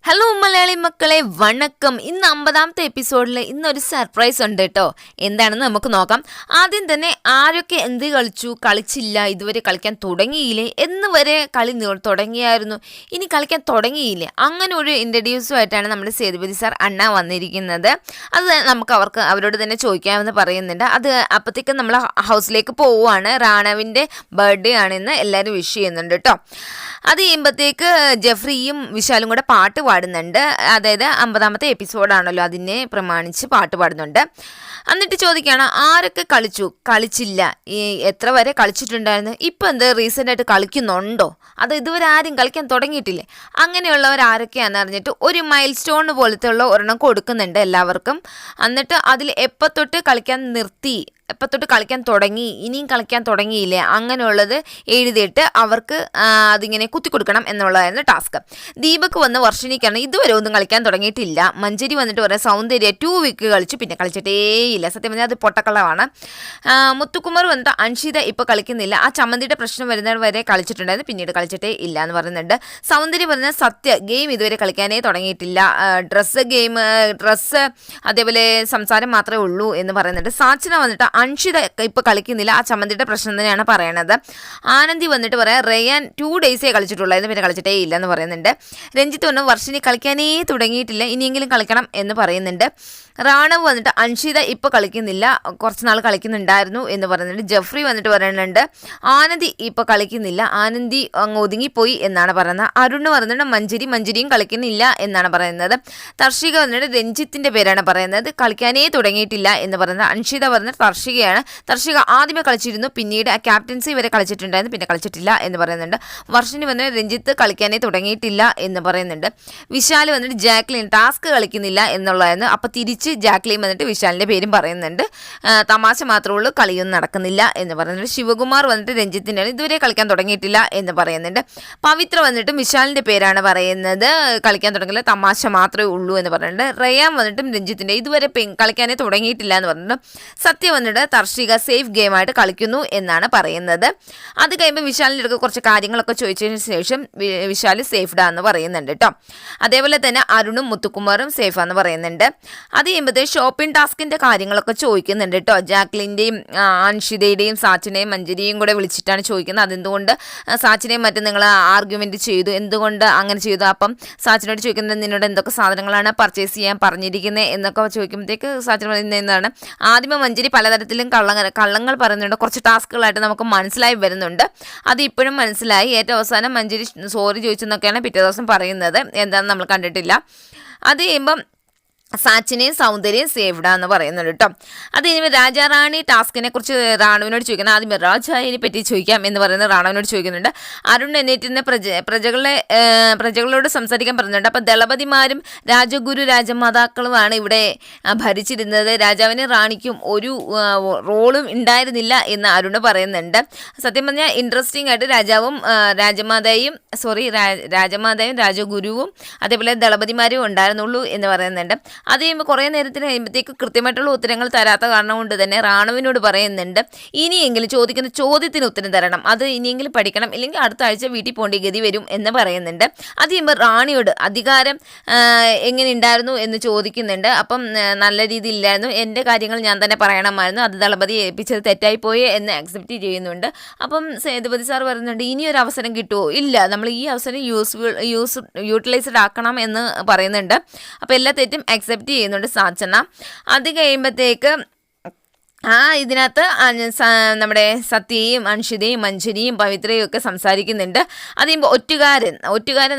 Hello Malayali മക്കളെ വണക്കം. ഇന്ന് 50ാമത്തെ എപ്പിസോഡിൽ ഇന്നൊരു സർപ്രൈസ് ഉണ്ട് കേട്ടോ. എന്താണെന്ന് നമുക്ക് നോക്കാം. ആദ്യം തന്നെ ആരൊക്കെ എന്ത് കളിച്ചു, കളിച്ചില്ല, ഇതുവരെ കളിക്കാൻ തുടങ്ങിയില്ലേ എന്ന് വരെ കളി തുടങ്ങിയായിരുന്നു, ഇനി കളിക്കാൻ തുടങ്ങിയില്ലേ, അങ്ങനെ ഒരു ഇൻട്രഡ്യൂസുമായിട്ടാണ് നമ്മുടെ സേതുപതി സാർ അണ്ണ വന്നിരിക്കുന്നത്. അത് നമുക്ക് അവരോട് തന്നെ ചോദിക്കാമെന്ന് പറയുന്നുണ്ട്. അത് അപ്പോഴത്തേക്കും നമ്മൾ ഹൗസിലേക്ക് പോവുകയാണ്. റാണവിൻ്റെ ബർത്ത്ഡേ ആണെന്ന് എല്ലാവരും വിഷ് ചെയ്യുന്നുണ്ട് കേട്ടോ. അത് ചെയ്യുമ്പോഴത്തേക്ക് ജെഫ്രിയും വിശാലും കൂടെ പാട്ട് പാടുന്നുണ്ട്. അതായത് 50ാമത്തെ എപ്പിസോഡാണല്ലോ, അതിനെ പ്രമാണിച്ച് പാട്ട് പാടുന്നുണ്ട്. എന്നിട്ട് ചോദിക്കുകയാണ് ആരൊക്കെ കളിച്ചില്ല, എത്ര വരെ കളിച്ചിട്ടുണ്ടായിരുന്നു, ഇപ്പം എന്ത് റീസെൻ്റായിട്ട് കളിക്കുന്നുണ്ടോ, അത് ഇതുവരെ ആരും കളിക്കാൻ തുടങ്ങിയിട്ടില്ലേ, അങ്ങനെയുള്ളവർ ആരൊക്കെയാണെന്ന് അറിഞ്ഞിട്ട് ഒരു മൈൽ സ്റ്റോൺ പോലത്തെ ഉള്ള ഒരെണ്ണം കൊടുക്കുന്നുണ്ട് എല്ലാവർക്കും. എന്നിട്ട് അതിൽ എപ്പോൾ തൊട്ട് കളിക്കാൻ നിർത്തി, എപ്പോൾ തൊട്ട് കളിക്കാൻ തുടങ്ങി, ഇനിയും കളിക്കാൻ തുടങ്ങിയില്ലേ, അങ്ങനെയുള്ളത് എഴുതിയിട്ട് അവർക്ക് അതിങ്ങനെ കുത്തി കൊടുക്കണം എന്നുള്ളതായിരുന്നു ടാസ്ക്. ദീപക് വന്ന് വർഷിനിക്കാണ് ഇതുവരെ ഒന്നും കളിക്കാൻ തുടങ്ങിയിട്ടില്ല. മഞ്ജരി വന്നിട്ട് പറയാം സൗന്ദര്യ 2 വീക്ക് കളിച്ചു, പിന്നെ കളിച്ചിട്ടേയില്ല. സത്യം പറഞ്ഞാൽ അത് പൊട്ടക്കള്ളമാണ്. മുത്തുകുമാർ വന്നിട്ട് അൻഷിത ഇപ്പോൾ കളിക്കുന്നില്ല, ആ ചമ്മന്തിയുടെ പ്രശ്നം വരുന്നത് വരെ കളിച്ചിട്ടുണ്ടായിരുന്നു, പിന്നീട് കളിച്ചിട്ടേ ഇല്ല എന്ന് പറയുന്നുണ്ട്. സൗന്ദര്യ പറഞ്ഞ സത്യ ഗെയിം ഇതുവരെ കളിക്കാനേ തുടങ്ങിയിട്ടില്ല, ഡ്രസ്സ് അതേപോലെ സംസാരം മാത്രമേ ഉള്ളൂ എന്ന് പറയുന്നുണ്ട്. സാച്ചന വന്നിട്ട് അൻഷിത ഇപ്പോൾ കളിക്കുന്നില്ല, ആ ചമ്മന്തിയുടെ പ്രശ്നം തന്നെയാണ് പറയണത്. ആനന്ദി വന്നിട്ട് പറയാം റയാൻ 2 ഡേയ്സേ കളിച്ചിട്ടുള്ളായിരുന്നു, പിന്നെ കളിച്ചിട്ടേ ഇല്ല എന്ന് പറയുന്നുണ്ട്. രഞ്ജിത്ത് വന്ന് വർഷിനി കളിക്കാനേ തുടങ്ങിയിട്ടില്ല, ഇനിയെങ്കിലും കളിക്കണം എന്ന് പറയുന്നുണ്ട്. റാണവ് വന്നിട്ട് അൻഷിത ഇപ്പോൾ കളിക്കുന്നില്ല, കുറച്ച് നാൾ കളിക്കുന്നുണ്ടായിരുന്നു എന്ന് പറയുന്നുണ്ട്. ജെഫ്രി വന്നിട്ട് പറയുന്നുണ്ട് ആനന്ദി ഇപ്പോൾ കളിക്കുന്നില്ല, ആനന്ദി അങ്ങ് ഒതുങ്ങിപ്പോയി എന്നാണ് പറയുന്നത്. അരുണ് പറയുന്നുണ്ട് മഞ്ജരിയും കളിക്കുന്നില്ല എന്നാണ് പറയുന്നത്. തർഷിക വന്നിട്ട് രഞ്ജിത്തിൻ്റെ പേരാണ് പറയുന്നത്, കളിക്കാനേ തുടങ്ങിയിട്ടില്ല എന്ന് പറയുന്നത്. അൻഷിത പറഞ്ഞിട്ട് തർഷിക ആദ്യമേ കളിച്ചിരുന്നു, പിന്നീട് ആ ക്യാപ്റ്റൻസി വരെ കളിച്ചിട്ടുണ്ടായിരുന്നു, പിന്നെ കളിച്ചിട്ടില്ല എന്ന് പറയുന്നുണ്ട്. വർഷിനി വന്നിട്ട് രഞ്ജിത്ത് കളിക്കാനേ തുടങ്ങിയിട്ടില്ല എന്ന് പറയുന്നുണ്ട്. വിശാൽ വന്നിട്ട് ജാക്ലിൻ ടാസ്ക് കളിക്കുന്നില്ല എന്നുള്ളതായിരുന്നു. അപ്പോൾ തിരിച്ച് ജാക്ലിൻ വന്നിട്ട് വിശാലിൻ്റെ പേരും പറയുന്നുണ്ട്, തമാശ മാത്രമേ ഉള്ളൂ, കളിയൊന്നും നടക്കുന്നില്ല എന്ന് പറയുന്നുണ്ട്. ശിവകുമാർ വന്നിട്ട് രഞ്ജിത്തിൻ്റെ ഇതുവരെ കളിക്കാൻ തുടങ്ങിയിട്ടില്ല എന്ന് പറയുന്നുണ്ട്. പവിത്ര വന്നിട്ടും വിശാലിൻ്റെ പേരാണ് പറയുന്നത്, കളിക്കാൻ തുടങ്ങില്ല, തമാശ മാത്രമേ ഉള്ളൂ എന്ന് പറയുന്നുണ്ട്. റയാൻ വന്നിട്ടും രഞ്ജിത്തിൻ്റെ ഇതുവരെ കളിക്കാനേ തുടങ്ങിയിട്ടില്ല എന്ന് പറഞ്ഞിട്ടുണ്ട്. സത്യം വന്നിട്ട് തർഷിക സേഫ് ഗെയിമായിട്ട് കളിക്കുന്നു എന്നാണ് പറയുന്നത്. അത് കഴിയുമ്പോൾ വിശാലിൻ്റെ അടുത്ത് കുറച്ച് കാര്യങ്ങളൊക്കെ ചോദിച്ചതിന് ശേഷം വിശാൽ സേഫ്ഡാന്ന് പറയുന്നുണ്ട് കേട്ടോ. അതേപോലെ തന്നെ അരുണും മുത്തുകുമാറും സേഫാന്ന് പറയുന്നുണ്ട്. അത് കഴിയുമ്പോഴത്തേ ഷോപ്പിംഗ് ടാസ്കിൻ്റെ കാര്യങ്ങളൊക്കെ ചോദിക്കുന്നുണ്ട് കേട്ടോ. ജാക്ലിൻ്റെയും അൻഷിതയുടെയും സാച്ചിനെയും മഞ്ജരിയും കൂടെ വിളിച്ചിട്ടാണ് ചോദിക്കുന്നത്. അതെന്തുകൊണ്ട് സാച്ചിനെയും മറ്റും നിങ്ങൾ ആർഗ്യുമെൻറ്റ് ചെയ്തു, എന്തുകൊണ്ട് അങ്ങനെ ചെയ്തു, അപ്പം സാച്ചിനോട് ചോദിക്കുന്നത് നിന്നോട് എന്തൊക്കെ സാധനങ്ങളാണ് പർച്ചേസ് ചെയ്യാൻ പറഞ്ഞിരിക്കുന്നത് എന്നൊക്കെ ചോദിക്കുമ്പോഴത്തേക്ക് സാച്ചിൻ പറയുന്നതാണ് ആദ്യമേ മഞ്ജരി പലതരത്തിലും കള്ളങ്ങൾ പറയുന്നുണ്ട്, കുറച്ച് ടാസ്കുകളായിട്ട് നമുക്ക് മനസ്സിലായി വരുന്നുണ്ട്. അത് ഇപ്പോഴും മനസ്സിലായി. ഏറ്റവും അവസാനം മഞ്ജരി സോറി ചോദിച്ചെന്നൊക്കെയാണ് പിറ്റേ ദിവസം പറയുന്നത്, എന്താണെന്ന് നമ്മൾ കണ്ടിട്ടില്ല. അത് കഴിയുമ്പം സാച്ചിനെയും സൗന്ദര്യം സേവ്ഡാന്ന് പറയുന്നുണ്ട് കേട്ടോ. അത് കഴിഞ്ഞാൽ രാജാറാണി ടാസ്കിനെ കുറിച്ച് റാണുവിനോട് ചോദിക്കണം. ആദ്യം രാജാവിനെ പറ്റി ചോദിക്കാം എന്ന് പറയുന്നത് റാണുവിനോട് ചോദിക്കുന്നുണ്ട്. അരുൺ എണ്ണീറ്റിന് പ്രജകളോട് സംസാരിക്കാൻ പറഞ്ഞിട്ടുണ്ട്. അപ്പം ദളപതിമാരും രാജഗുരു രാജമാതാക്കളുമാണ് ഇവിടെ ഭരിച്ചിരുന്നത്, രാജാവിനും റാണിക്കും ഒരു റോളും ഉണ്ടായിരുന്നില്ല എന്ന് അരുണ് പറയുന്നുണ്ട്. സത്യം പറഞ്ഞാൽ ഇൻട്രസ്റ്റിംഗ് ആയിട്ട് രാജമാതായും രാജഗുരുവും അതേപോലെ ദളപതിമാരും ഉണ്ടായിരുന്നുള്ളൂ എന്ന് പറയുന്നുണ്ട്. അത് കഴിയുമ്പോൾ കുറേ നേരത്തിന് കഴിയുമ്പോഴത്തേക്ക് കൃത്യമായിട്ടുള്ള ഉത്തരങ്ങൾ തരാത്ത കാരണം കൊണ്ട് തന്നെ റാണുവിനോട് പറയുന്നുണ്ട് ഇനിയെങ്കിലും ചോദിക്കുന്ന ചോദ്യത്തിന് ഉത്തരം തരണം, അത് ഇനിയെങ്കിലും പഠിക്കണം, ഇല്ലെങ്കിൽ അടുത്ത ആഴ്ച വീട്ടിൽ പോകേണ്ട ഗതി വരും എന്ന് പറയുന്നുണ്ട്. അത് കഴിയുമ്പോൾ റാണിയോട് അധികാരം എങ്ങനെ ഉണ്ടായിരുന്നു എന്ന് ചോദിക്കുന്നുണ്ട്. അപ്പം നല്ല രീതിയിലായിരുന്നു, എൻ്റെ കാര്യങ്ങൾ ഞാൻ തന്നെ പറയണമായിരുന്നു, അത് ദളപതി ഏൽപ്പിച്ചത് തെറ്റായിപ്പോയി എന്ന് അക്സെപ്റ്റ് ചെയ്യുന്നുണ്ട്. അപ്പം സേതുപതി സാർ പറയുന്നുണ്ട് ഇനിയൊരു അവസരം കിട്ടുമോ, ഇല്ല നമ്മൾ ഈ അവസരം യൂട്ടിലൈസ്ഡ് ആക്കണം എന്ന് പറയുന്നുണ്ട്. അപ്പോൾ എല്ലാ തെറ്റും അക്സെപ്റ്റ് ചെയ്യുന്നുണ്ട് സാച്ചന. അത് കഴിയുമ്പോഴത്തേക്ക് ഇതിനകത്ത് നമ്മുടെ സത്യയും അൻഷിതയും മഞ്ജരിയും പവിത്രയും ഒക്കെ സംസാരിക്കുന്നുണ്ട്. അത് കഴിയുമ്പോൾ ഒറ്റുകാരൻ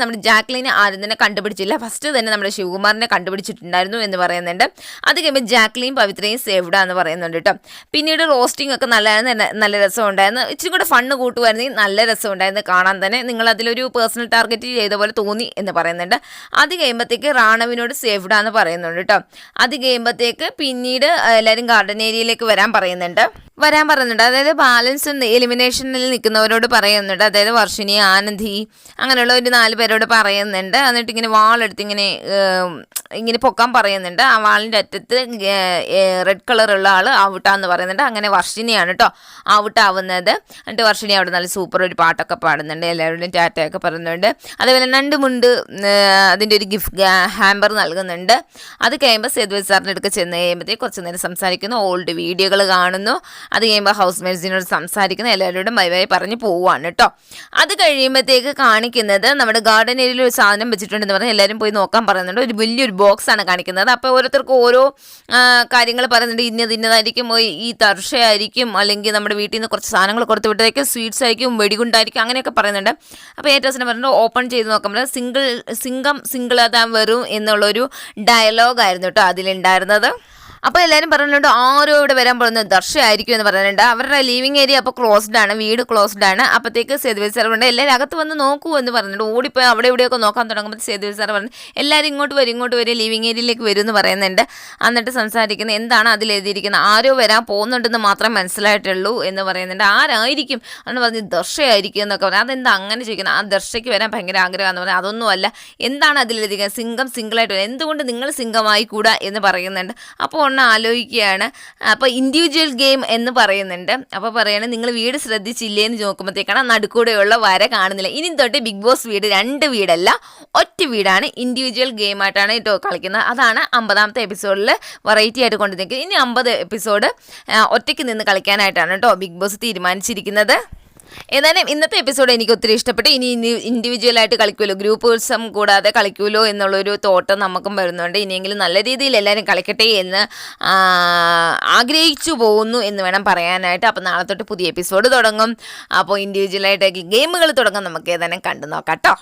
നമ്മുടെ ജാക്ലിനെ ആരും തന്നെ കണ്ടുപിടിച്ചില്ല, ഫസ്റ്റ് തന്നെ നമ്മുടെ ശിവകുമാറിനെ കണ്ടുപിടിച്ചിട്ടുണ്ടായിരുന്നു എന്ന് പറയുന്നുണ്ട്. അത് കഴിയുമ്പോൾ ജാക്ലിയും പവിത്രയും സേവ്ഡാന്ന് പറയുന്നുണ്ട് കേട്ടോ. പിന്നീട് റോസ്റ്റിംഗ് ഒക്കെ നല്ല രസമുണ്ടായിരുന്നു, ഇച്ചിരി കൂടെ ഫണ്ണ് കൂട്ടുമായിരുന്നെങ്കിൽ നല്ല രസമുണ്ടായിരുന്നു കാണാൻ തന്നെ, നിങ്ങൾ അതിലൊരു പേഴ്സണൽ ടാർഗറ്റ് ചെയ്ത പോലെ തോന്നി എന്ന് പറയുന്നുണ്ട്. അത് കഴിയുമ്പോഴത്തേക്ക് റാണവിനോട് സേവ്ഡാന്ന് പറയുന്നുണ്ട് കേട്ടോ. അത് കഴിയുമ്പോഴത്തേക്ക് പിന്നീട് എല്ലാവരും ഗാർഡൻ ഏരിയയിലേക്ക് വരാൻ പറയുന്നുണ്ട്. വരാൻ പറയുന്നുണ്ട്. അതായത് ബാലൻസ് എലിമിനേഷനിൽ നിൽക്കുന്നവരോട് പറയുന്നുണ്ട്. അതായത് വർഷിനി, ആനന്ദി അങ്ങനെയുള്ള ഒരു 4 പേരോട് പറയുന്നുണ്ട്. എന്നിട്ട് ഇങ്ങനെ വാളെടുത്ത് ഇങ്ങനെ പൊക്കാൻ പറയുന്നുണ്ട്. ആ വാളിൻ്റെ അറ്റത്ത് റെഡ് കളറുള്ള ആൾ ഔട്ടാന്ന് പറയുന്നുണ്ട്. അങ്ങനെ വർഷിനിയാണ് കേട്ടോ ഔട്ടാവുന്നത്. എന്നിട്ട് വർഷിനി അവിടെ നല്ല സൂപ്പർ ഒരു പാട്ടൊക്കെ പാടുന്നുണ്ട്, എല്ലാവരുടെയും ടാറ്റയൊക്കെ പറയുന്നുണ്ട്. അതേപോലെ നണ്ടുമുണ്ട് അതിൻ്റെ ഒരു ഗിഫ്റ്റ് ഹാമ്പർ നൽകുന്നുണ്ട്. അത് കഴിയുമ്പോൾ സേതു സാറിൻ്റെ അടുത്ത് ചെന്ന് കഴിയുമ്പോഴത്തേക്ക് കുറച്ച് നേരം സംസാരിക്കുന്നു, ഓൾഡ് വീഡിയോകൾ കാണുന്നു. അത് കഴിയുമ്പോൾ ഹൗസ് മേറ്റ്സിനോട് സംസാരിക്കുന്ന എല്ലാവരോടും ബൈ ബൈ പറഞ്ഞ് പോവുകയാണ് കേട്ടോ. അത് കഴിയുമ്പോഴത്തേക്ക് കാണിക്കുന്നത് നമ്മുടെ ഗാർഡൻ ഏരിയയിൽ ഒരു സാധനം വെച്ചിട്ടുണ്ടെന്ന് പറഞ്ഞാൽ എല്ലാവരും പോയി നോക്കാൻ പറയുന്നുണ്ട്. ഒരു വലിയൊരു ബോക്സാണ് കാണിക്കുന്നത്. അപ്പോൾ ഓരോരുത്തർക്കും ഓരോ കാര്യങ്ങൾ പറയുന്നുണ്ട്. ഇന്നതായിരിക്കും, ഈ തർഷയായിരിക്കും, അല്ലെങ്കിൽ നമ്മുടെ വീട്ടിൽ നിന്ന് കുറച്ച് സാധനങ്ങൾ കൊടുത്തു വിട്ടതായിരിക്കും, സ്വീറ്റ്സ് ആയിരിക്കും, വെടികുണ്ടായിരിക്കും, അങ്ങനെയൊക്കെ പറയുന്നുണ്ട്. അപ്പോൾ ഏറ്റവും അവസാനം പറഞ്ഞിട്ട് ഓപ്പൺ ചെയ്ത് നോക്കുമ്പോൾ സിംഗിൾ അതാ വരും എന്നുള്ളൊരു ഡയലോഗായിരുന്നു കേട്ടോ അതിലുണ്ടായിരുന്നത്. അപ്പോൾ എല്ലാവരും പറയുന്നുണ്ട് ആരോ ഇവിടെ വരാൻ പോകുന്നത് ദർശയായിരിക്കും എന്ന് പറയുന്നുണ്ട്. അവരുടെ ലിവിങ് ഏരിയ അപ്പോൾ ക്ലോസ്ഡ് ആണ്, വീട് ക്ലോസ്ഡ് ആണ്. അപ്പോഴത്തേക്ക് സേതുവേ സാർ പറഞ്ഞു എല്ലാവരും അകത്ത് വന്ന് നോക്കൂ എന്ന് പറഞ്ഞിട്ട് ഓടിപ്പോയി അവിടെ ഇവിടെയൊക്കെ നോക്കാൻ തുടങ്ങുമ്പോൾ സേതുവേ സാർ പറഞ്ഞു എല്ലാവരും ഇങ്ങോട്ട് വരും, ലിവിങ് ഏരിയയിലേക്ക് വരും എന്ന് പറയുന്നുണ്ട്. എന്നിട്ട് സംസാരിക്കുന്നത് എന്താണ് അതിലെഴുതിയിരിക്കുന്നത്, ആരോ വരാൻ പോകുന്നുണ്ടെന്ന് മാത്രം മനസ്സിലായിട്ടുള്ളൂ എന്ന് പറയുന്നുണ്ട്. ആരായിരിക്കും എന്ന് പറഞ്ഞ് ദർശയായിരിക്കും എന്നൊക്കെ പറഞ്ഞു. അതെന്താ അങ്ങനെ ചോദിക്കുന്നത്, ആ ദർശയ്ക്ക് വരാൻ ഭയങ്കര ആഗ്രഹമാണെന്ന് പറഞ്ഞാൽ അതൊന്നുമല്ല, എന്താണ് അതിലെഴുതിയിരിക്കുന്നത്, സിംഗം സിംഗിളായിട്ട് വരും, എന്തുകൊണ്ട് നിങ്ങൾ സിംഗമായി കൂടാ എന്ന് പറയുന്നുണ്ട്. അപ്പോൾ ആലോചിക്കുകയാണ്. അപ്പോൾ ഇൻഡിവിജ്വൽ ഗെയിം എന്ന് പറയുന്നുണ്ട്. അപ്പോൾ പറയണേ നിങ്ങൾ വീട് ശ്രദ്ധിച്ചില്ലേ എന്ന് നോക്കുമ്പോഴത്തേക്കാണ് നടുക്കൂടെയുള്ള വര കാണുന്നില്ല. ഇനി തൊട്ട് ബിഗ് ബോസ് വീട് 2 വീടല്ല, ഒറ്റ വീടാണ്. ഇൻഡിവിജ്വൽ ഗെയിമായിട്ടാണ് കേട്ടോ കളിക്കുന്നത്. അതാണ് 50ാമത്തെ എപ്പിസോഡിൽ വെറൈറ്റി ആയിട്ട് കൊണ്ടുവന്നിരിക്കുന്നത്. ഇനി 50 എപ്പിസോഡ് ഒറ്റയ്ക്ക് നിന്ന് കളിക്കാനായിട്ടാണ് കേട്ടോ ബിഗ് ബോസ് തീരുമാനിച്ചിരിക്കുന്നത്. ഏതായാലും ഇന്നത്തെ എപ്പിസോഡ് എനിക്ക് ഒത്തിരി ഇഷ്ടപ്പെട്ടു. ഇനി ഇൻഡിവിജ്വലായിട്ട് കളിക്കുമല്ലോ, ഗ്രൂപ്പ്സം കൂടാതെ കളിക്കുമല്ലോ എന്നുള്ളൊരു തോട്ടം നമുക്കും വരുന്നുണ്ട്. ഇനിയെങ്കിലും നല്ല രീതിയിൽ എല്ലാവരും കളിക്കട്ടെ എന്ന് ആഗ്രഹിച്ചു പോകുന്നു എന്ന് വേണം പറയാനായിട്ട്. അപ്പോൾ നാളെ തൊട്ട് പുതിയ എപ്പിസോഡ് തുടങ്ങും. അപ്പോൾ ഇൻഡിവിജ്വലായിട്ട് ഗെയിമുകൾ തുടങ്ങും. നമുക്ക് ഏതായാലും കണ്ടു നോക്കാം കേട്ടോ.